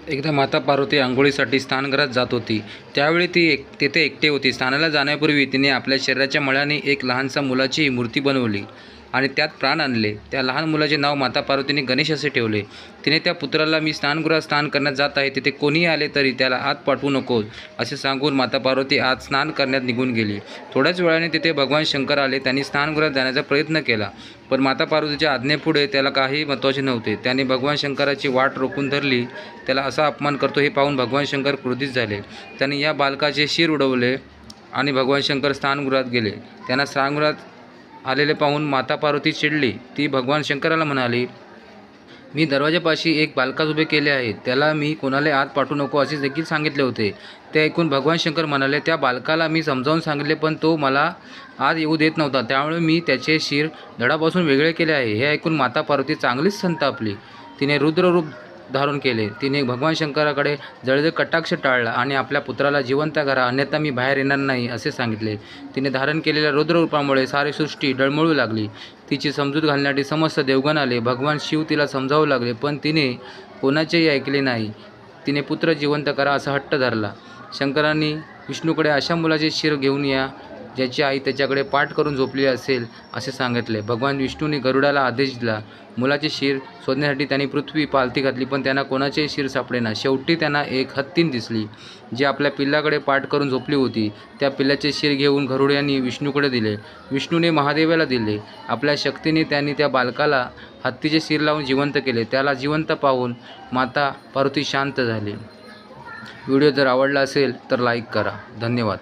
एकदा माता पार्वती अंघोळीसाठी स्नानगृहात जात होती. त्यावेळी ती तेथे एकटी होती. स्नानाला जाण्यापूर्वी तिने आपल्या शरीराच्या मळाने एक लहानसा मुलाची मूर्ती बनवली आणि त्यात प्राण आणले. त्या लहान मुलाचे नाव माता पार्वतीने गणेश असे ठेवले. तिने त्या पुत्राला, मी स्नानगृहात स्नान करण्यात जात आहे, तिथे कोणीही आले तरी त्याला आत पाठवू नकोस असे सांगून माता पार्वती आत स्नान करण्यात निघून गेली. थोड्याच वेळाने तिथे भगवान शंकर आले. त्यांनी स्नानगृहात जाण्याचा प्रयत्न केला, पण माता पार्वतीच्या आज्ञेपुढे त्याला काही महत्त्वाचे नव्हते. त्याने भगवान शंकराची वाट रोखून धरली. त्याला असा अपमान करतो हे पाहून भगवान शंकर क्रोधित झाले. त्यांनी या बालकाचे शिर उडवले आणि भगवान शंकर स्नानगृहात गेले. त्यांना स्नानगृहात आलेले पाहून माता पार्वती चिडली. ती भगवान शंकराला म्हणाली, मी दरवाजापाशी एक बालकास उभे केले आहे. त्याला मी कोणाला आत पाठवू नको असे देखील सांगितले होते. ते ऐकून भगवान शंकर म्हणाले, त्या बालकाला मी समजावून सांगितले, पण तो मला आत येऊ देत नव्हता. त्यामुळे मी त्याचे शिर धडापासून वेगळे केले आहे. हे ऐकून माता पार्वती चांगलीच संतापली. तिने रुद्ररूप धारण केले. तिने भगवान शंकराकडे जळजळ कटाक्ष टाळला आणि आपल्या पुत्राला जिवंत करा, अन्यथा मी बाहेर येणार नाही असे सांगितले. तिने धारण केलेल्या रुद्ररूपामुळे सारी सृष्टी डळमळू लागली. तिची समजूत घालण्यासाठी समस्त देवगण आले. भगवान शिव तिला समजावू लागले, पण तिने कोणाचेही ऐकले नाही. तिने पुत्र जिवंत करा असा हट्ट धरला. शंकरांनी विष्णूकडे अशा मुलाचे शिर घेऊन या ज्याची आई त्याच्याकडे पाठ करून झोपलेली असेल असे सांगितले. भगवान विष्णूने गरुडाला आदेश दिला. मुलाचे शिर शोधण्यासाठी त्यांनी पृथ्वी पालथी घातली, पण त्यांना कोणाचेही शिर सापडेना. शेवटी त्यांना एक हत्तीण दिसली जी आपल्या पिल्लाकडे पाठ करून झोपली होती. त्या पिल्लाचे शिर घेऊन गरुडांनी विष्णूकडे दिले. विष्णूने महादेवाला दिले. आपल्या शक्तीने त्यांनी त्या बालकाला हत्तीचे शिर लावून जिवंत केले. त्याला जिवंत पाहून माता पार्वती शांत झाली. व्हिडिओ जर आवडला असेल तर लाईक करा. धन्यवाद.